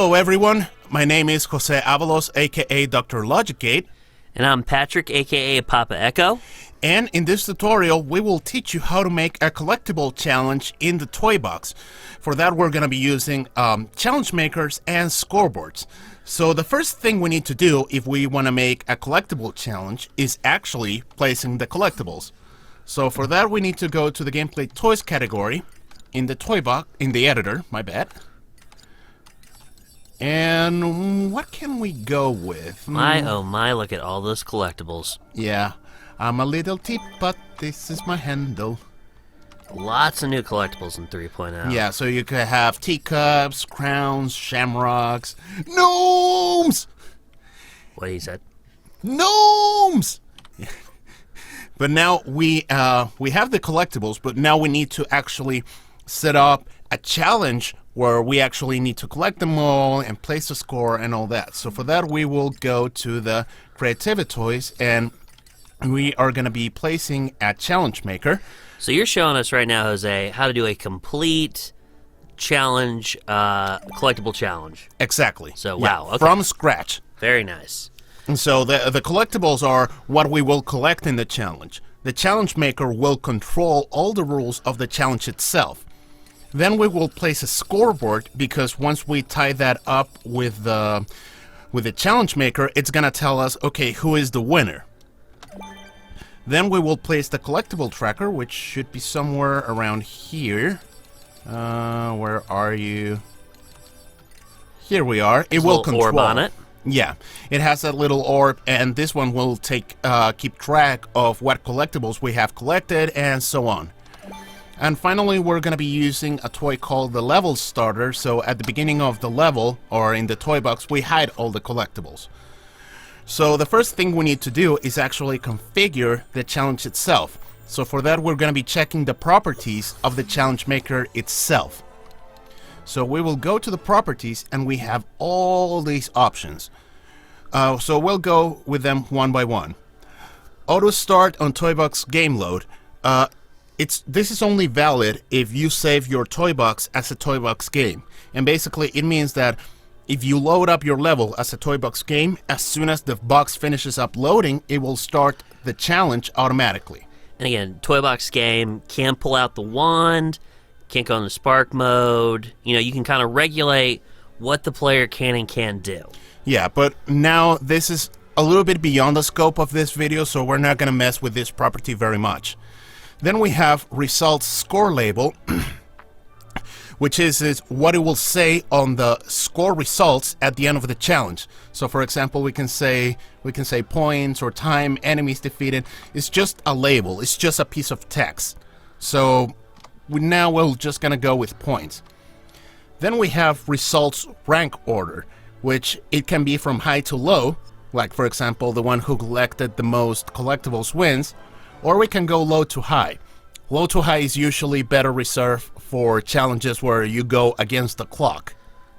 Hello everyone, my name is Jose Avalos, aka Dr. Logic8. And I'm Patrick, aka Papa Echo. And in this tutorial, we will teach you how to make a collectible challenge in the toy box. For that, we're going to be using challenge makers and scoreboards. So the first thing we need to do if we want to make a collectible challenge is actually placing the collectibles. So for that, we need to go to the Gameplay Toys category in the toy box, in the editor, my bad. And what can we go with? My, oh my, look at all those collectibles. Yeah, I'm a little teapot, this is my handle. Lots of new collectibles in 3.0. Yeah, so you could have teacups, crowns, shamrocks, gnomes! What he said? Gnomes! But now we have the collectibles, but now we need to actually set up a challenge where we actually need to collect them all and place a score and all that. So for that, we will go to the Creativity Toys, and we are going to be placing a challenge maker. So you're showing us right now, Jose, how to do a complete challenge, collectible challenge. Exactly. So, yeah, wow. Okay. From scratch. Very nice. And so the collectibles are what we will collect in the challenge. The challenge maker will control all the rules of the challenge itself. Then we will place a scoreboard, because once we tie that up with the challenge maker, it's gonna tell us, okay, who is the winner. Then we will place the collectible tracker, which should be somewhere around here. Where are you? Here we are. It will control. Orb on it. Yeah, it has that little orb, and this one will keep track of what collectibles we have collected and so on. And finally, we're going to be using a toy called the level starter. So at the beginning of the level, or in the toy box, we hide all the collectibles. So the first thing we need to do is actually configure the challenge itself. So for that, we're going to be checking the properties of the challenge maker itself. So we will go to the properties, and we have all these options. So we'll go with them one by one. Auto start on toy box game load. This is only valid if you save your toy box as a toy box game. And basically it means that if you load up your level as a toy box game, as soon as the box finishes uploading, it will start the challenge automatically. And again, toy box game, can't pull out the wand, can't go into spark mode. You know, you can kind of regulate what the player can and can't do. Yeah, but now this is a little bit beyond the scope of this video, so we're not going to mess with this property very much. Then we have results score label, which is what it will say on the score results at the end of the challenge. So for example, we can say points or time, enemies defeated. It's just a label. It's just a piece of text. So we're just gonna go with points. Then we have results rank order, which it can be from high to low. Like for example, the one who collected the most collectibles wins. Or we can go low to high. Low to high is usually better reserved for challenges where you go against the clock.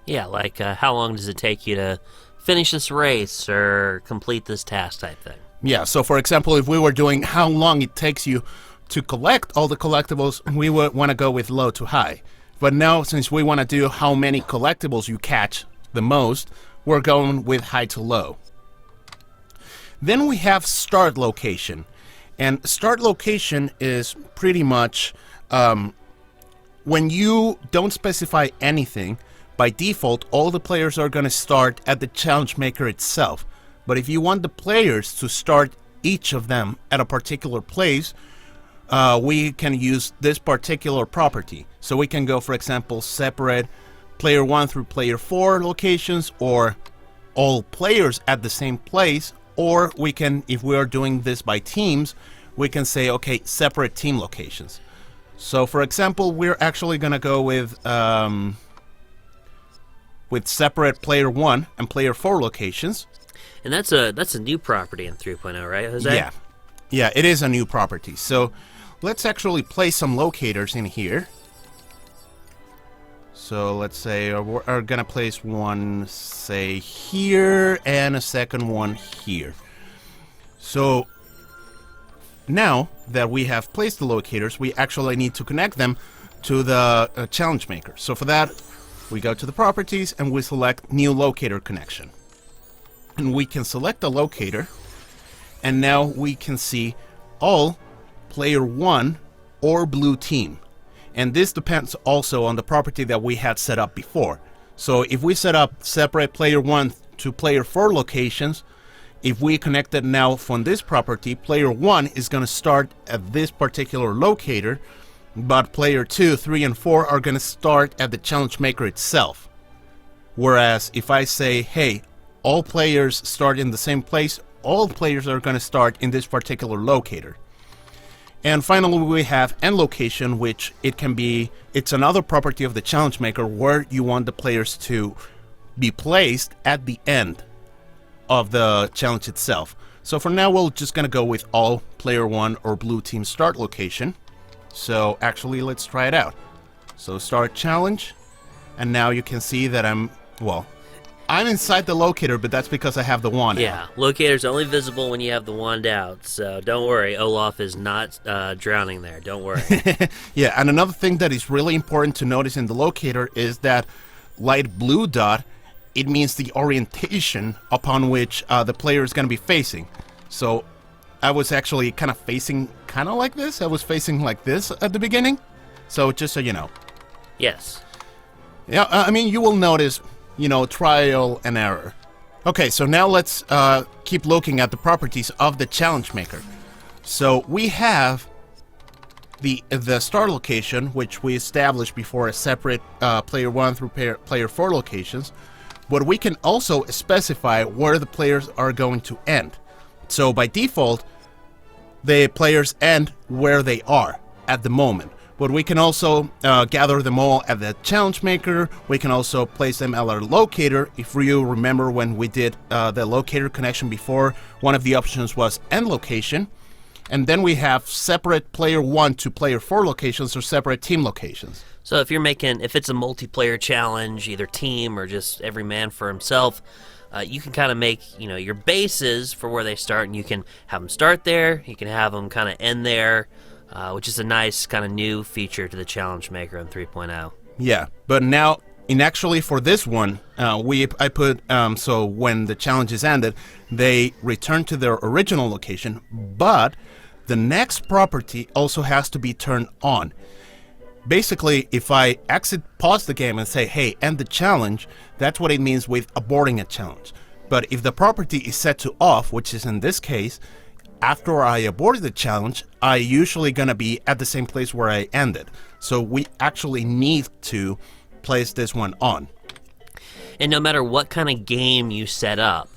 Yeah, like how long does it take you to finish this race or complete this task type thing. Yeah, so for example, if we were doing how long it takes you to collect all the collectibles, we would want to go with low to high. But now, since we want to do how many collectibles you catch the most, we're going with high to low. Then we have start location. And start location is pretty much when you don't specify anything, by default, all the players are going to start at the challenge maker itself. But if you want the players to start each of them at a particular place, we can use this particular property. So we can go, for example, separate player 1 through player 4 locations, or all players at the same place. Or we can, if we are doing this by teams, we can say, okay, separate team locations. So for example, we're actually going to go with separate player 1 and player 4 locations. And that's a new property in 3.0, right, Jose? Yeah, it is a new property. So let's actually place some locators in here. So let's say we're going to place one, say, here, and a second one here. So now that we have placed the locators, we actually need to connect them to the challenge maker. So for that, We go to the properties and we select new locator connection. And we can select the locator, and now we can see all player 1 or blue team. And this depends also on the property that we had set up before. So if we set up separate player 1 to player 4 locations, if we connect it now from this property, player 1 is going to start at this particular locator, but player 2, 3, and 4 are going to start at the challenge maker itself. Whereas if I say, hey, all players start in the same place, all players are going to start in this particular locator. And finally, we have end location, which it's another property of the challenge maker where you want the players to be placed at the end of the challenge itself. So for now, we're just going to go with all player 1 or blue team start location. So actually, let's try it out. So start challenge, and now you can see that I'm inside the locator, but that's because I have the wand out. Yeah, locator's only visible when you have the wand out, so don't worry, Olaf is not drowning there, don't worry. Yeah, and another thing that is really important to notice in the locator is that light blue dot, it means the orientation upon which the player is going to be facing. So I was actually kind of facing like this. I was facing like this at the beginning. So just so you know. Yes. Yeah, I mean, you will notice, trial and error. Okay, so now let's keep looking at the properties of the challenge maker. So we have the start location, which we established before as separate player 1 through player 4 locations. But we can also specify where the players are going to end. So by default, the players end where they are at the moment. But we can also gather them all at the challenge maker. We can also place them at our locator. If you remember when we did the locator connection before, one of the options was end location. And then we have separate player 1 to player 4 locations or separate team locations. So if it's a multiplayer challenge, either team or just every man for himself, you can kind of make, your bases for where they start, and you can have them start there, you can have them kind of end there, which is a nice kind of new feature to the challenge maker in 3.0. Yeah, but now, actually for this one, I put, so when the challenge is ended, they return to their original location, but the next property also has to be turned on. Basically, if I pause the game and say, hey, end the challenge, that's what it means with aborting a challenge. But if the property is set to off, which is in this case, after I aborted the challenge, I usually gonna be at the same place where I ended. So we actually need to place this one on. And no matter what kind of game you set up,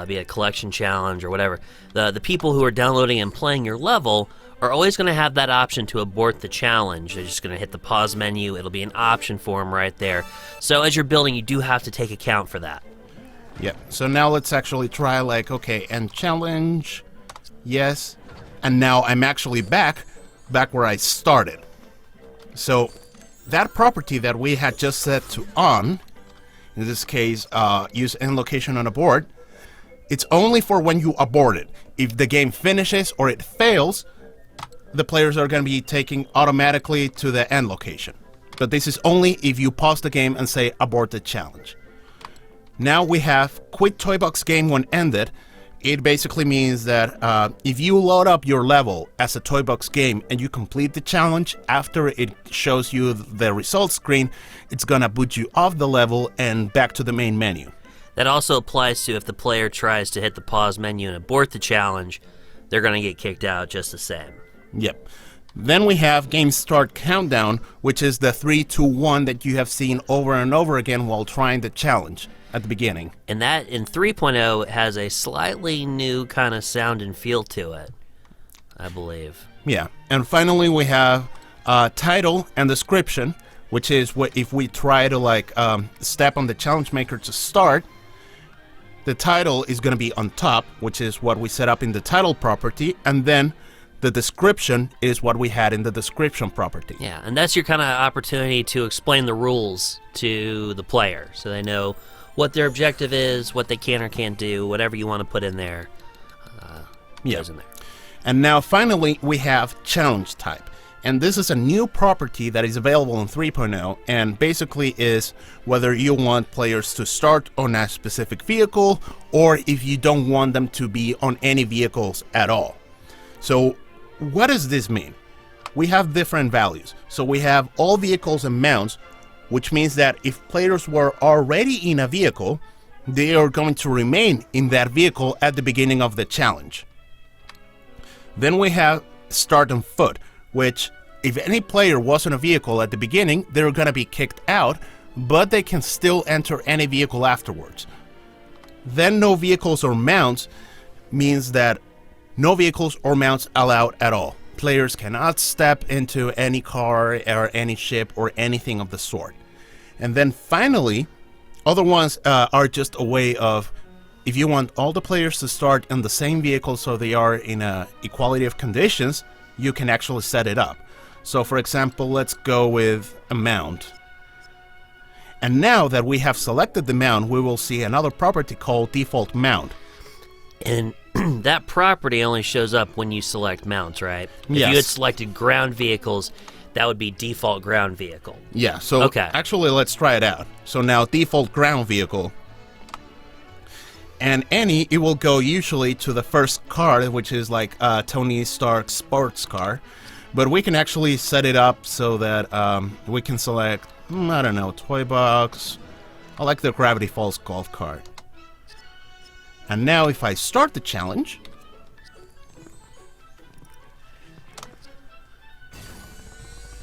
be it a collection challenge or whatever, the people who are downloading and playing your level are always going to have that option to abort the challenge. They're just going to hit the pause menu. It'll be an option for them right there. So as you're building, you do have to take account for that. Yeah, so now let's actually try okay, end challenge, yes, and now I'm actually back where I started. So that property that we had just set to on, in this case, use end location on a board, it's only for when you abort it. If the game finishes or it fails, the players are going to be taken automatically to the end location. But this is only if you pause the game and say abort the challenge. Now we have quit toy box game when ended. It basically means that if you load up your level as a toy box game and you complete the challenge, after it shows you the results screen, it's going to boot you off the level and back to the main menu. That also applies to if the player tries to hit the pause menu and abort the challenge, they're going to get kicked out just the same. Yep. Then we have game start countdown, which is the 3, 2, 1 that you have seen over and over again while trying the challenge at the beginning. And that in 3.0 has a slightly new kind of sound and feel to it, I believe. Yeah. And finally we have title and description, which is what if we try to step on the challenge maker to start, the title is going to be on top, which is what we set up in the title property, and then the description is what we had in the description property. Yeah, and that's your kind of opportunity to explain the rules to the player so they know what their objective is, what they can or can't do, whatever you want to put in there goes in there. And now finally we have challenge type. And this is a new property that is available in 3.0, and basically is whether you want players to start on a specific vehicle or if you don't want them to be on any vehicles at all. So what does this mean? We have different values. So we have all vehicles and mounts, which means that if players were already in a vehicle, they are going to remain in that vehicle at the beginning of the challenge. Then we have start on foot, which if any player was in a vehicle at the beginning, they're going to be kicked out, but they can still enter any vehicle afterwards. Then no vehicles or mounts means that no vehicles or mounts allowed at all. Players cannot step into any car or any ship or anything of the sort. And then finally, other ones are just a way of, if you want all the players to start in the same vehicle so they are in a equality of conditions, you can actually set it up. So for example, let's go with a mount. And now that we have selected the mount, we will see another property called default mount. And that property only shows up when you select mounts, right? If Yes. you had selected ground vehicles, that would be default ground vehicle. Yeah, so Okay. actually let's try it out. So now default ground vehicle. And it will go usually to the first car, which is like Tony Stark's sports car. But we can actually set it up so that we can select, I don't know, toy box. I like the Gravity Falls golf cart. And now if I start the challenge,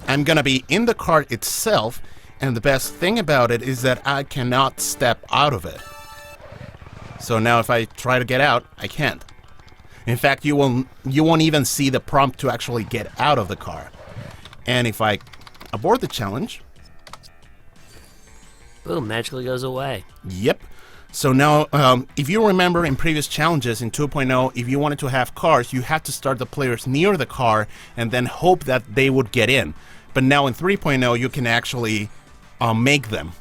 I'm gonna be in the cart itself, and the best thing about it is that I cannot step out of it. So now if I try to get out, I can't. In fact, you won't even see the prompt to actually get out of the car. And if I abort the challenge, Boom, magically goes away. yep. So now, if you remember in previous challenges in 2.0, if you wanted to have cars, you had to start the players near the car and then hope that they would get in. But now in 3.0, you can actually make them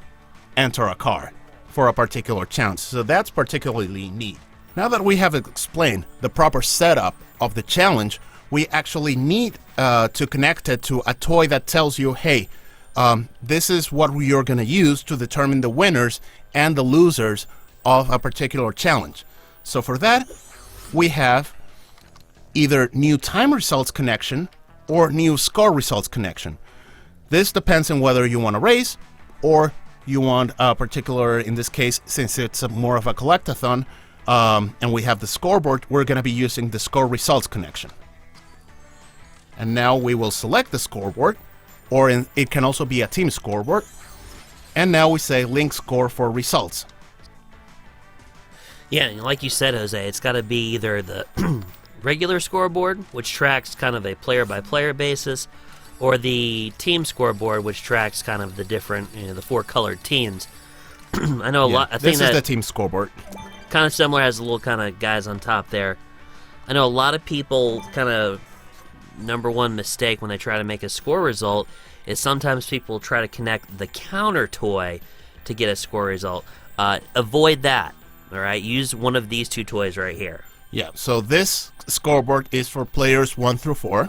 enter a car for a particular challenge. So that's particularly neat. Now that we have explained the proper setup of the challenge, we actually need to connect it to a toy that tells you, hey, this is what you're going to use to determine the winners and the losers of a particular challenge. So for that, we have either new time results connection or new score results connection. This depends on whether you want to race or you want a particular, in this case, since it's more of a collectathon, and we have the scoreboard, we're going to be using the score results connection. And now we will select the scoreboard, or it can also be a team scoreboard. And now we say link score for results. Yeah, and like you said, Jose, it's got to be either the regular scoreboard, which tracks kind of a player-by-player basis, or the team scoreboard, which tracks kind of the different, the four colored teams. I know a lot. I think this is the team scoreboard. kind of similar, has a little kind of guys on top there. I know a lot of people kind of number one mistake when they try to make a score result is sometimes people try to connect the counter toy to get a score result. Avoid that. All right, use one of these two toys right here. Yeah, so this scoreboard is for players 1 through 4.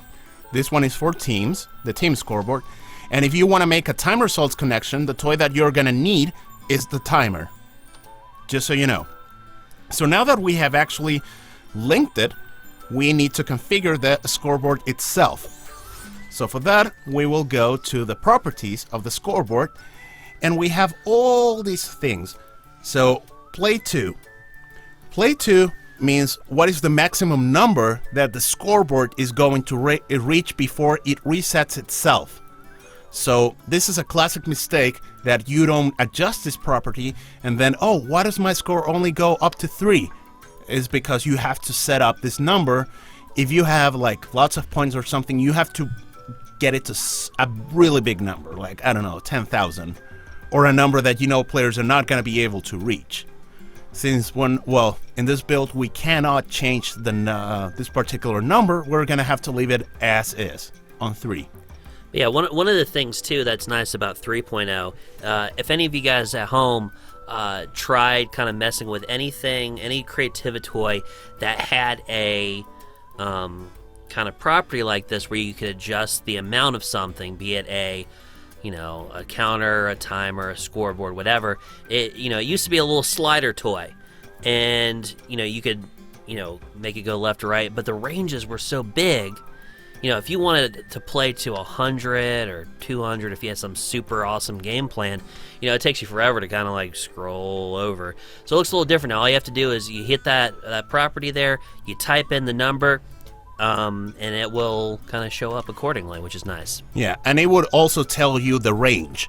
This one is for teams, the team scoreboard. And if you want to make a time results connection, the toy that you're going to need is the timer. Just so you know. So now that we have actually linked it, we need to configure the scoreboard itself. So for that, we will go to the properties of the scoreboard, and we have all these things. So play 2. Play 2 means what is the maximum number that the scoreboard is going to reach before it resets itself. So this is a classic mistake, that you don't adjust this property and then, oh, why does my score only go up to 3? Is because you have to set up this number. If you have like lots of points or something, you have to get it to a really big number, like, I don't know, 10,000, or a number that players are not going to be able to reach. Since in this build we cannot change the this particular number, we're going to have to leave it as is on 3. Yeah, one of the things too that's nice about 3.0, if any of you guys at home tried kind of messing with any creativity toy that had a kind of property like this where you could adjust the amount of something, be it a counter, a timer, a scoreboard, whatever. It used to be a little slider toy, and you could make it go left or right, but the ranges were so big. If you wanted to play to 100 or 200, if you had some super awesome game plan, it takes you forever to kind of like scroll over. So it looks a little different now. All you have to do is you hit that property there, you type in the number, and it will kind of show up accordingly, which is nice. Yeah, and it would also tell you the range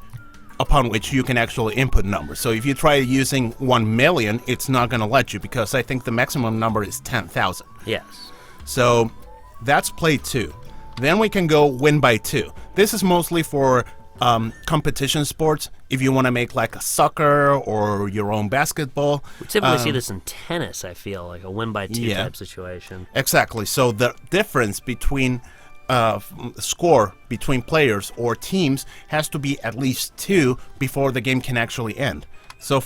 upon which you can actually input numbers. So if you try using 1 million, it's not going to let you, because I think the maximum number is 10,000. Yes. So that's play 2. Then we can go win by 2. This is mostly for competition sports. If you want to make like a soccer or your own basketball. We typically see this in tennis, I feel, like a win by 2 type situation. Exactly. So the difference between score between players or teams has to be at least 2 before the game can actually end. So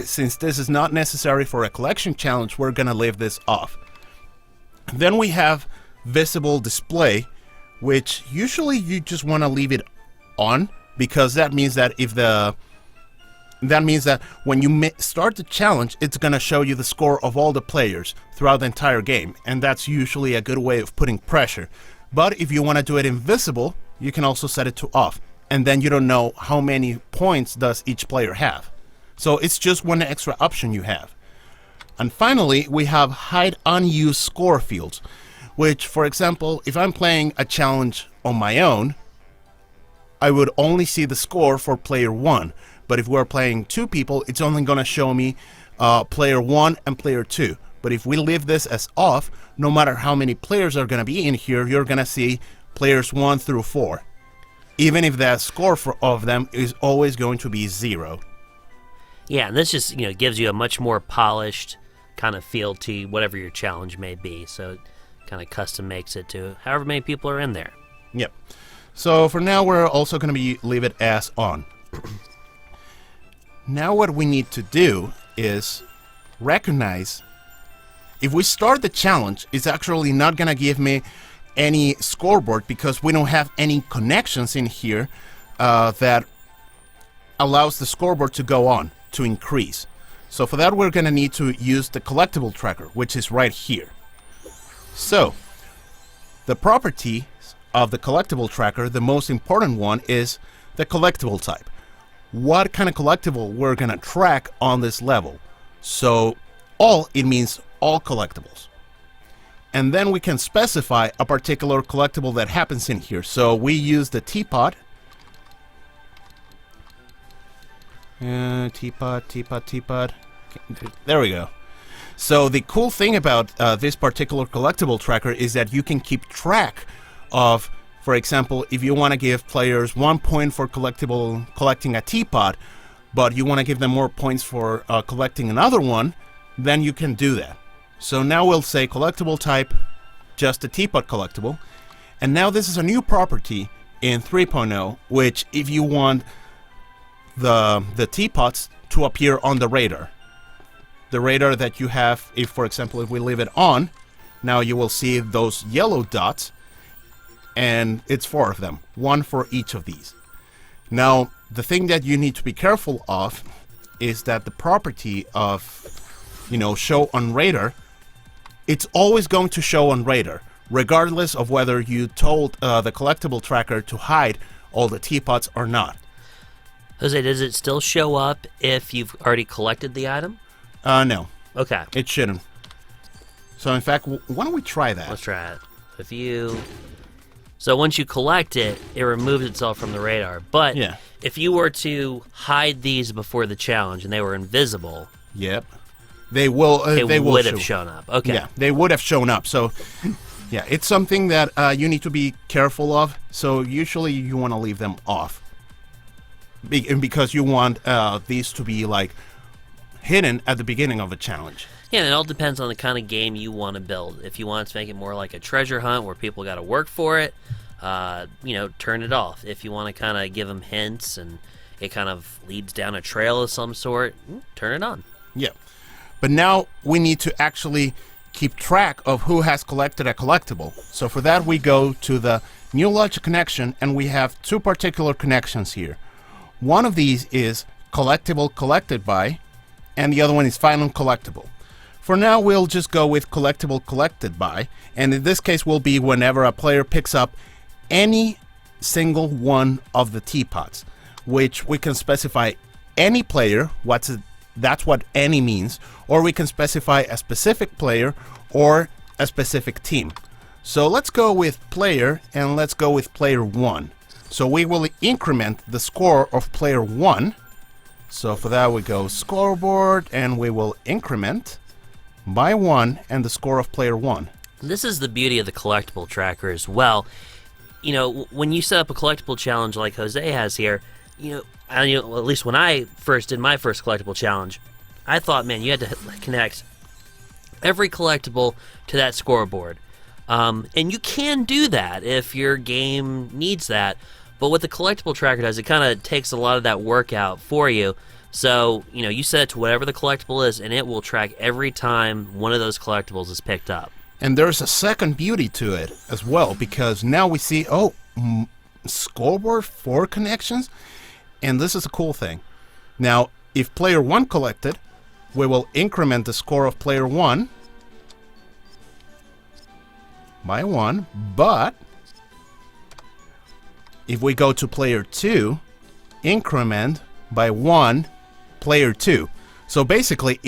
since this is not necessary for a collection challenge, we're going to leave this off. Then we have visible display, which usually you just want to leave it on, because that means that when you start the challenge, it's going to show you the score of all the players throughout the entire game, and that's usually a good way of putting pressure. But if you want to do it invisible, you can also set it to off, and then you don't know how many points does each player have. So it's just one extra option you have. And finally, we have hide unused score fields, which, for example, if I'm playing a challenge on my own, I would only see the score for player 1. But if we're playing 2 people, it's only going to show me player 1 and player 2. But if we leave this as off, no matter how many players are going to be in here, you're going to see players 1 through 4. Even if that score of them is always going to be 0. Yeah, and this just gives you a much more polished kind of feel to whatever your challenge may be. So it kind of custom makes it to however many people are in there. Yep. So for now, we're also going to leave it as on. Now what we need to do is recognize if we start the challenge, it's actually not going to give me any scoreboard because we don't have any connections in here that allows the scoreboard to go on, to increase. So for that, we're going to need to use the collectible tracker, which is right here. So the property of the collectible tracker, the most important one is the collectible type. What kind of collectible we're going to track on this level. So all, it means all collectibles. And then we can specify a particular collectible that happens in here. So we use the teapot. Teapot. There we go. So the cool thing about this particular collectible tracker is that you can keep track of, for example, if you want to give players 1 point for collecting a teapot, but you want to give them more points for collecting another one, then you can do that. So now we'll say collectible type, just a teapot collectible. And now this is a new property in 3.0, which if you want the teapots to appear on the radar that you have, if for example, if we leave it on, now you will see those yellow dots, and it's 4 of them, 1 for each of these. Now, the thing that you need to be careful of is that the property of, show on radar, it's always going to show on radar, regardless of whether you told the collectible tracker to hide all the teapots or not. Jose, does it still show up if you've already collected the item? No. Okay. It shouldn't. So in fact, why don't we try that? Let's try it. So once you collect it, it removes itself from the radar. But yeah. If you were to hide these before the challenge and they were invisible, yep, they will. They would have shown up. Okay. Yeah, they would have shown up. So, yeah, it's something that you need to be careful of. So usually you want to leave them off, because you want these to be like hidden at the beginning of a challenge. Yeah, and it all depends on the kind of game you want to build. If you want to make it more like a treasure hunt where people got to work for it, turn it off. If you want to kind of give them hints and it kind of leads down a trail of some sort, turn it on. Yeah. But now we need to actually keep track of who has collected a collectible. So for that we go to the new logic connection, and we have two particular connections here. One of these is collectible collected by, and the other one is final collectible. For now we'll just go with collectible collected by, and in this case will be whenever a player picks up any single one of the teapots, which we can specify any player, that's what any means, or we can specify a specific player or a specific team. So let's go with player, and let's go with player 1. So we will increment the score of player 1. So for that we go scoreboard, and we will increment by 1 and the score of player 1. This is the beauty of the collectible tracker as well. You know, when you set up a collectible challenge like Jose has here, at least when I first did my first collectible challenge, I thought, man, you had to connect every collectible to that scoreboard. And you can do that if your game needs that. But what the collectible tracker does, it kind of takes a lot of that work out for you. So, you set it to whatever the collectible is, and it will track every time one of those collectibles is picked up. And there's a second beauty to it as well, because now we see, scoreboard 4 connections. And this is a cool thing. Now, if player 1 collected, we will increment the score of player 1 by 1, but if we go to player 2, increment by 1 player 2. So basically,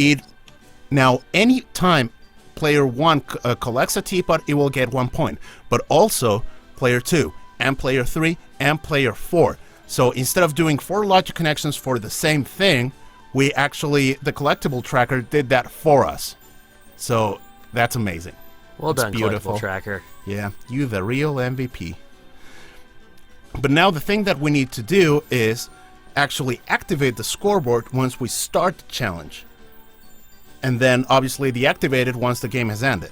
now any time player 1 collects a teapot, it will get 1 point, but also player 2 and player 3 and player 4. So instead of doing 4 logic connections for the same thing, the collectible tracker did that for us. So that's amazing. Well done, beautiful. Collectible tracker. Yeah, you the real MVP. But now the thing that we need to do is actually activate the scoreboard once we start the challenge. And then obviously deactivate it once the game has ended.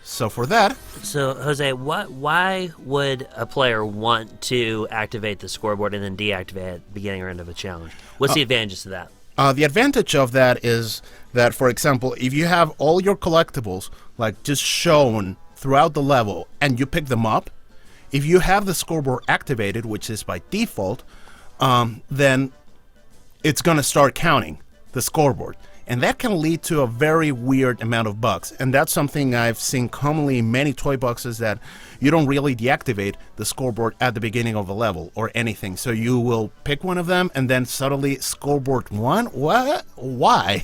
So for that... So, Jose, why would a player want to activate the scoreboard and then deactivate at the beginning or end of a challenge? What's the advantages to that? The advantage of that is that, for example, if you have all your collectibles like just shown throughout the level and you pick them up, if you have the scoreboard activated, which is by default, then it's going to start counting the scoreboard. And that can lead to a very weird amount of bugs. And that's something I've seen commonly in many toy boxes, that you don't really deactivate the scoreboard at the beginning of a level or anything. So you will pick one of them and then suddenly scoreboard 1? What? Why?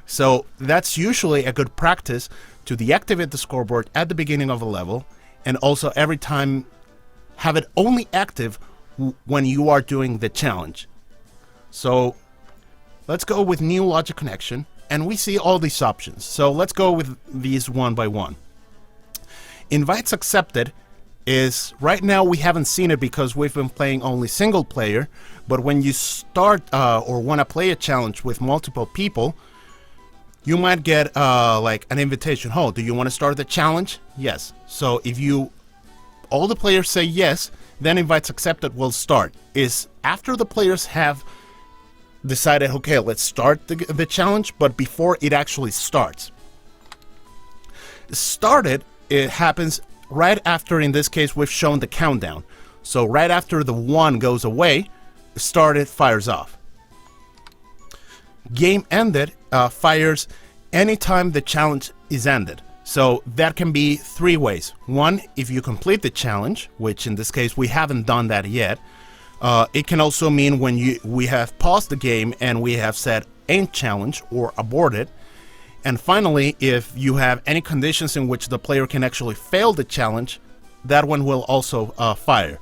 So that's usually a good practice to deactivate the scoreboard at the beginning of a level, and also every time have it only active when you are doing the challenge. So let's go with new logic connection, and we see all these options. So let's go with these one by one. Invites accepted is, right now we haven't seen it because we've been playing only single player, but when you start or want to play a challenge with multiple people, you might get like an invitation. Oh, do you want to start the challenge? Yes. So if all the players say yes, then invites accepted will start. Is after the players have decided, okay, let's start the challenge, but before it actually starts. It happens right after, in this case, we've shown the countdown. So right after the 1 goes away, started fires off. Game ended fires anytime the challenge is ended. So that can be 3 ways. 1, if you complete the challenge, which in this case we haven't done that yet. It can also mean when we have paused the game and we have said end challenge or aborted. And finally, if you have any conditions in which the player can actually fail the challenge, that one will also fire.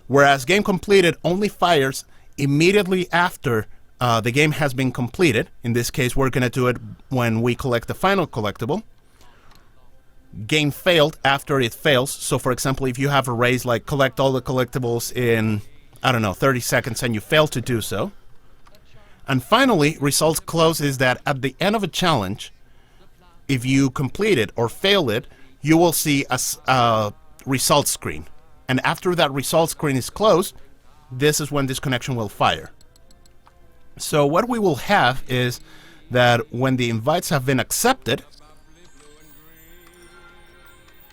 Whereas game completed only fires immediately after the game has been completed. In this case, we're going to do it when we collect the final collectible. Game failed after it fails. So for example, if you have a race like collect all the collectibles in, 30 seconds and you fail to do so. And finally, results close is that at the end of a challenge, if you complete it or fail it, you will see a results screen. And after that results screen is closed, this is when this connection will fire. So what we will have is that when the invites have been accepted,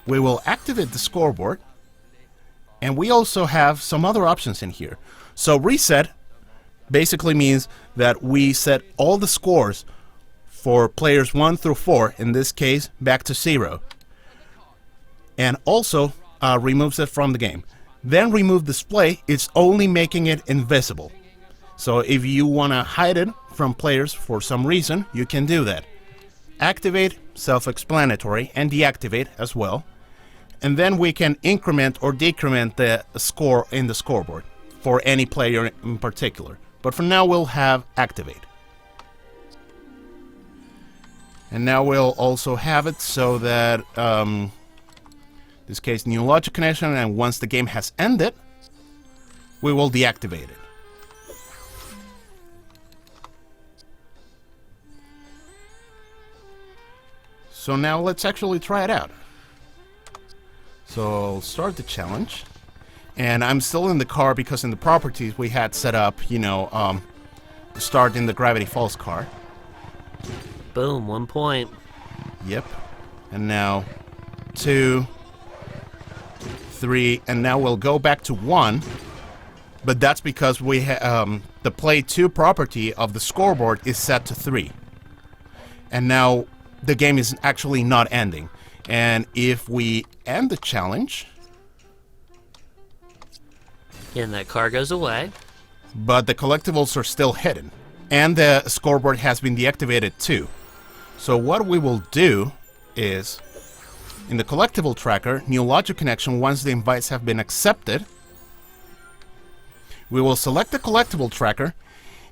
we will activate the scoreboard, and we also have some other options in here. So reset basically means that we set all the scores for players 1 through 4, in this case, back to 0. And also removes it from the game. Then remove display, it's only making it invisible. So if you want to hide it from players for some reason, you can do that. Activate, self-explanatory, and deactivate as well. And then we can increment or decrement the score in the scoreboard for any player in particular. But for now, we'll have activate. And now we'll also have it so that, in this case, new logic connection, and once the game has ended, we will deactivate it. So now let's actually try it out. So I'll start the challenge. And I'm still in the car because in the properties we had set up, start in the Gravity Falls car. Boom, 1 point. Yep. And now 2, 3, and now we'll go back to 1. But that's because we the play 2 property of the scoreboard is set to 3. And now the game is actually not ending. And if we end the challenge, And that car goes away. but the collectibles are still hidden, and the scoreboard has been deactivated too. So what we will do is, in the collectible tracker, new logic connection, once the invites have been accepted, we will select the collectible tracker,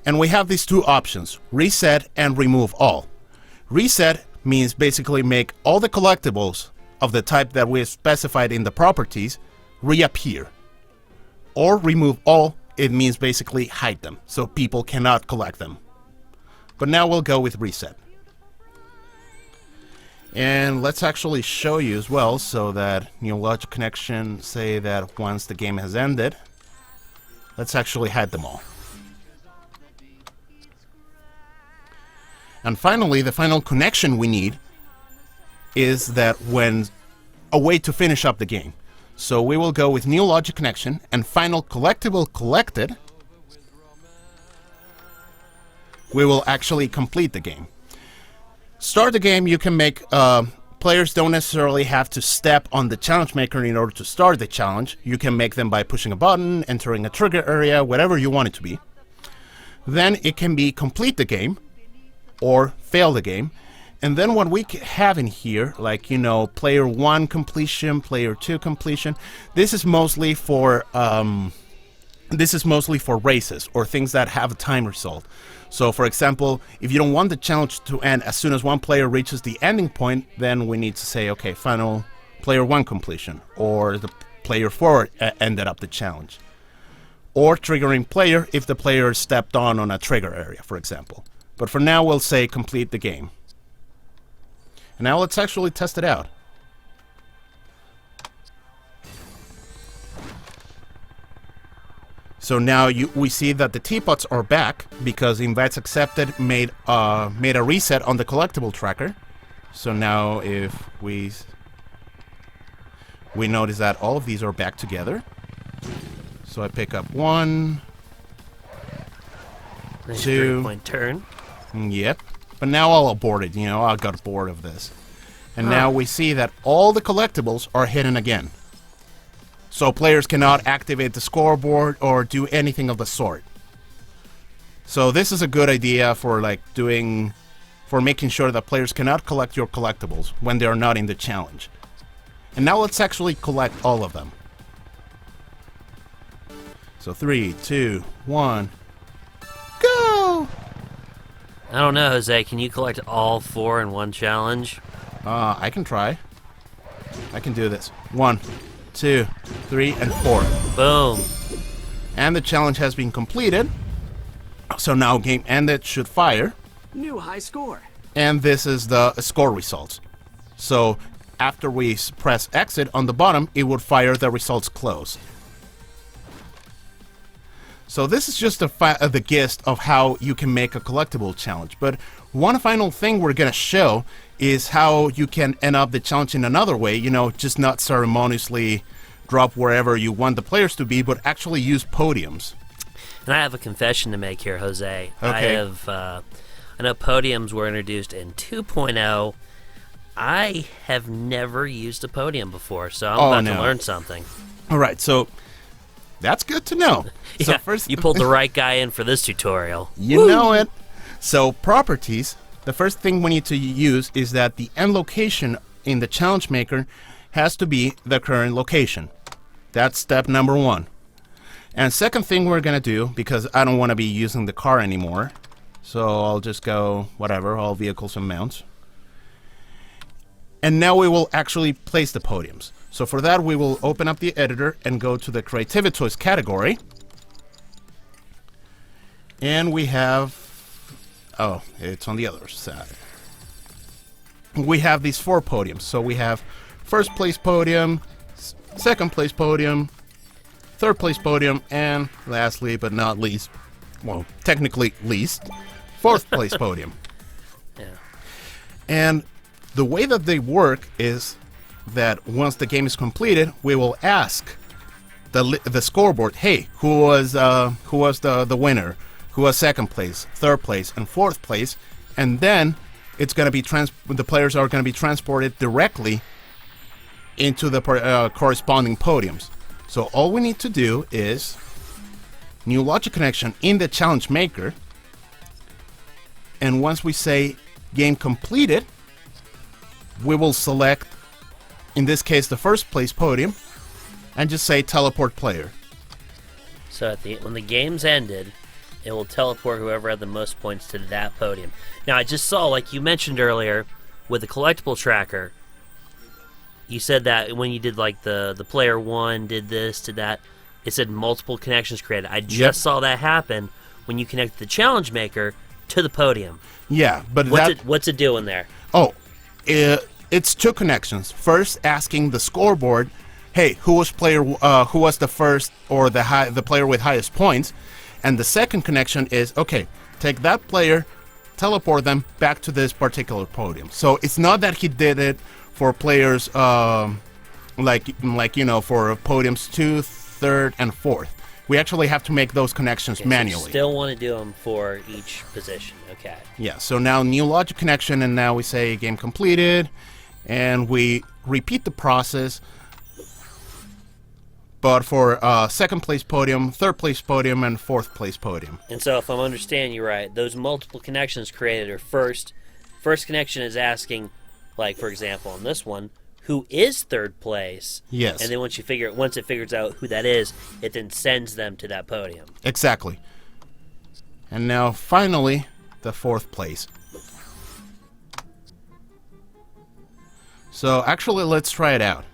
and we have these 2 options, reset and remove all. Reset means basically make all the collectibles of the type that we have specified in the properties reappear. Or remove all, it means basically hide them, so people cannot collect them. But now we'll go with reset. And let's actually show you as well, so that new logic connection, say that once the game has ended, let's actually hide them all. And finally, the final connection we need is that when a way to finish up the game. So we will go with new logic connection and final collectible collected. We will actually complete the game. Start the game, you can make players don't necessarily have to step on the challenge maker in order to start the challenge. You can make them by pushing a button, entering a trigger area, whatever you want it to be. Then it can be complete the game or fail the game. And then what we have in here, like, player 1 completion, player 2 completion, this is mostly for races or things that have a time result. So for example, if you don't want the challenge to end as soon as one player reaches the ending point, then we need to say, okay, final player 1 completion, or the player 4 ended up the challenge. Or triggering player if the player stepped on a trigger area, for example. But for now, we'll say complete the game. And now let's actually test it out. So now we see that the teapots are back because invites accepted made a reset on the collectible tracker. So now if we notice that all of these are back together. So I pick up 1, Nice 2. 3-point turn. Yep. But now I'll abort it, I got bored of this. And now we see that all the collectibles are hidden again. So players cannot activate the scoreboard or do anything of the sort. So this is a good idea for making sure that players cannot collect your collectibles when they are not in the challenge. And now let's actually collect all of them. So 3, 2, 1, go! I don't know, Jose. Can you collect all 4 in one challenge? I can try. I can do this. 1, 2, 3, and 4. Boom. And the challenge has been completed. So now game ended should fire. New high score. And this is the score results. So after we press exit on the bottom, it would fire the results closed. So this is just the gist of how you can make a collectible challenge. But one final thing we're going to show is how you can end up the challenge in another way. You know, just not ceremoniously drop wherever you want the players to be, but actually use podiums. And I have a confession to make here, Jose. Okay. I know podiums were introduced in 2.0. I have never used a podium before, so I'm about to learn something. All right, so that's good to know. Yeah, So first, you pulled the right guy in for this tutorial. you know it. So properties, the first thing we need to use is that the end location in the challenge maker has to be the current location. That's step number 1. And second thing we're going to do, because I don't want to be using the car anymore, so I'll just go, whatever, all vehicles and mounts. And now we will actually place the podiums. So for that, we will open up the editor and go to the Creativity Toys category. And we have, oh, it's on the other side. We have these 4 podiums. So we have first place podium, second place podium, third place podium, and lastly but not least, well, technically least, fourth place podium. Yeah. And the way that they work is that once the game is completed, we will ask the scoreboard, hey, who was the winner, who was second place, third place, and fourth place, and then it's going to be the players are going to be transported directly into the corresponding podiums. So all we need to do is new logic connection in the challenge maker, and once we say game completed, we will select, in this case, the first place podium, and just say teleport player. So when the game's ended, it will teleport whoever had the most points to that podium. Now, I just saw, like you mentioned earlier, with the collectible tracker, you said that when you did like the player 1 did this to that, it said multiple connections created. I just saw that happen when you connect the challenge maker to the podium. Yeah, but what's it doing there? Oh, it's 2 connections. First, asking the scoreboard, hey, who was the first or the player with highest points, and the second connection is, okay, take that player, teleport them back to this particular podium. So it's not that he did it for players like you know, for podiums 2, 3rd, and 4th. We actually have to make those connections manually. So you still want to do them for each position, okay? Yeah. So now new logic connection, and now we say game completed, and we repeat the process, but for second place podium, third place podium, and fourth place podium. And so if I'm understanding you right, those multiple connections created are first connection is asking, like for example on this one, who is third place? Yes. And then once it figures out who that is, it then sends them to that podium. Exactly. And now finally the fourth place. So actually let's try it out.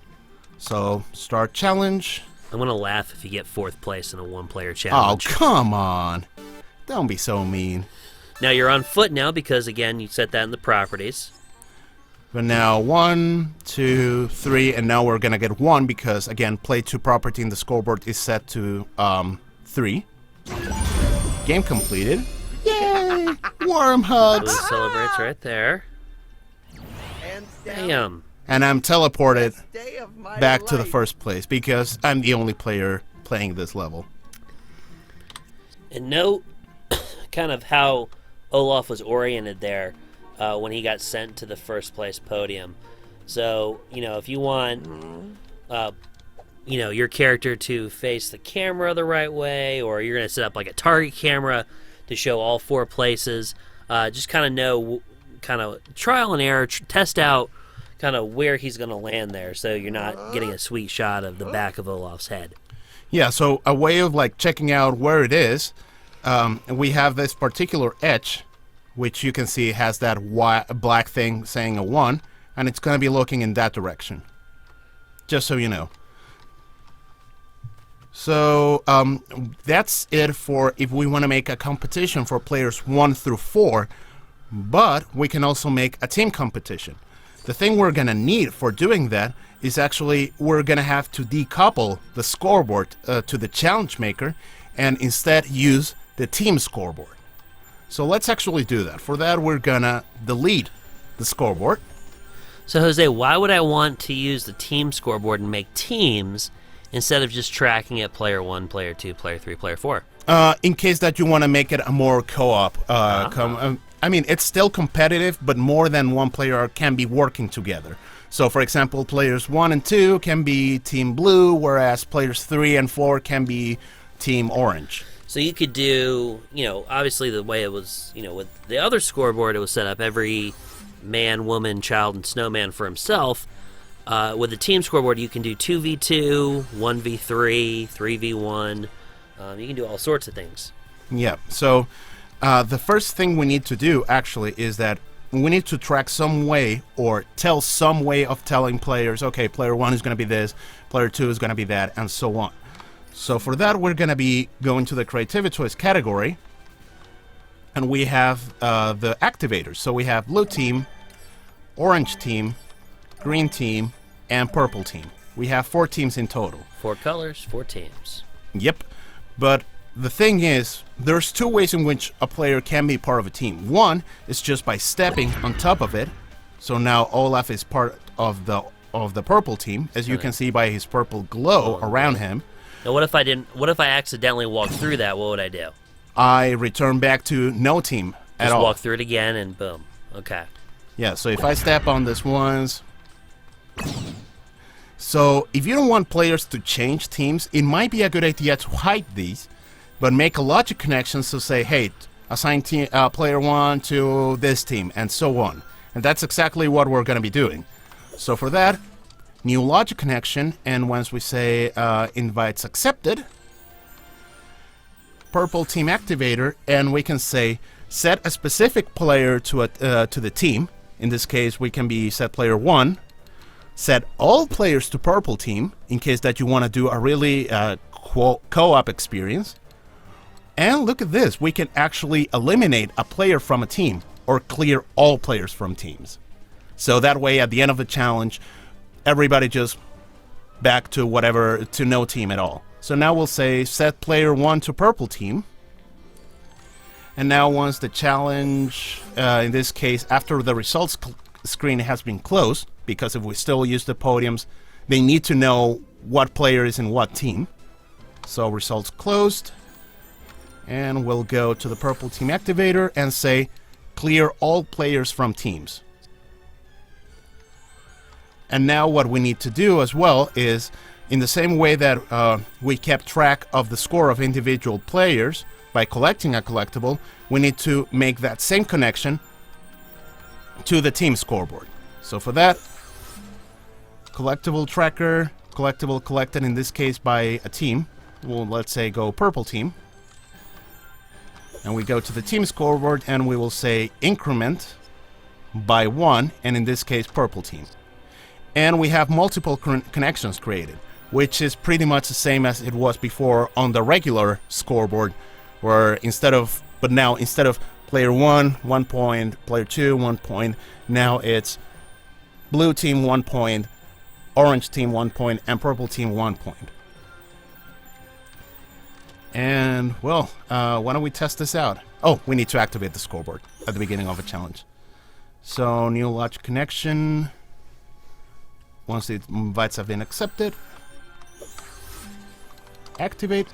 So start challenge. I'm gonna laugh if you get fourth place in a 1-player Oh, challenge. come on. Don't be so mean. Now you're on foot now because again you set that in the properties. But now 1, 2, 3, and now we're gonna get 1 because again, play to property in the scoreboard is set to 3. Game completed. Yay! Warm hugs. Blue celebrates right there. Bam. And I'm teleported back to the first place because I'm the only player playing this level. And note kind of how Olaf was oriented there when he got sent to the first place podium. So, you know, if you want, you know, your character to face the camera the right way, or you're going to set up like a target camera to show all 4 places, just kind of know, kind of trial and error, test out kind of where he's going to land there, so you're not getting a sweet shot of the back of Olaf's head. Yeah, so a way of like checking out where it is, we have this particular etch, which you can see has that black thing saying a 1, and it's going to be looking in that direction. Just so you know. So that's it for if we want to make a competition for players 1 through 4, but we can also make a team competition. The thing we're going to need for doing that is actually we're going to have to decouple the scoreboard to the challenge maker and instead use the team scoreboard. So let's actually do that. For that, we're gonna delete the scoreboard. So Jose, why would I want to use the team scoreboard and make teams instead of just tracking it player 1, player 2, player 3, player 4? In case that you want to make it a more co-op. I mean, it's still competitive, but more than one player can be working together. So, for example, players 1 and 2 can be Team Blue, whereas players 3 and 4 can be Team Orange. So you could do, obviously the way it was, with the other scoreboard, it was set up every man, woman, child, and snowman for himself. With the team scoreboard, you can do 2v2, 1v3, 3v1. You can do all sorts of things. Yeah, so the first thing we need to do, actually, is that we need to track some way or tell some way of telling players, okay, player 1 is going to be this, player 2 is going to be that, and so on. So for that, we're going to be going to the Creativity Choice category, and we have the activators. So we have blue team, orange team, green team, and purple team. We have 4 teams in total. 4 colors, 4 teams. Yep. But the thing is, there's 2 ways in which a player can be part of a team. One is just by stepping on top of it. So now Olaf is part of the purple team, as you can see by his purple glow around him. Now what if I accidentally walked through that? What would I do? I return back to no team at all. Just walk through it again and boom. Okay. Yeah, so if I step on this once. So if you don't want players to change teams, it might be a good idea to hide these, but make a logic connection to say, hey, assign player 1 to this team, and so on. And that's exactly what we're going to be doing. So for that, new logic connection, and once we say invites accepted, purple team activator, and we can say set a specific player to the team. In this case, we can be set player 1. Set all players to purple team, in case that you want to do a really co-op experience. And look at this, we can actually eliminate a player from a team, or clear all players from teams. So that way, at the end of the challenge, everybody just back to no team at all. So now we'll say set player 1 to purple team. And now once the challenge, in this case, after the results screen has been closed, because if we still use the podiums, they need to know what player is in what team. So results closed. And we'll go to the purple team activator and say clear all players from teams. And now what we need to do as well is, in the same way that we kept track of the score of individual players by collecting a collectible, we need to make that same connection to the team scoreboard. So for that, collectible tracker, collectible collected in this case by a team. Well, let's say go purple team. And we go to the team scoreboard and we will say increment by 1, and in this case purple team. And we have multiple connections created, which is pretty much the same as it was before on the regular scoreboard, where instead of player 1, 1 point, player 2, 1 point, now it's blue team 1 point, orange team 1 point, and purple team 1 point. And, well, why don't we test this out? Oh, we need to activate the scoreboard at the beginning of a challenge. So, new logic connection. Once the invites have been accepted, activate.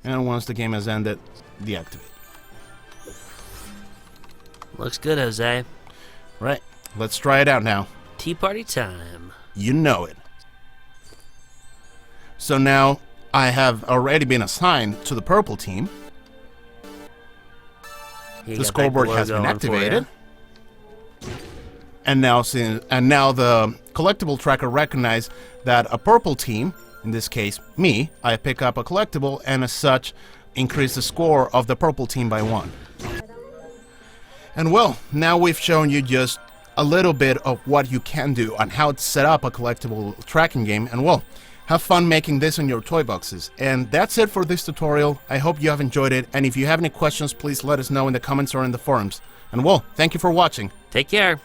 And once the game has ended, deactivate. Looks good, Jose. Right, let's try it out now. Tea party time. You know it. So now I have already been assigned to the purple team. The scoreboard has been activated. And now the collectible tracker recognized that a purple team, in this case me, I pick up a collectible and as such increase the score of the purple team by 1. And well, now we've shown you just a little bit of what you can do and how to set up a collectible tracking game, and well, have fun making this in your toy boxes. And that's it for this tutorial. I hope you have enjoyed it, and if you have any questions, please let us know in the comments or in the forums. And well, thank you for watching. Take care.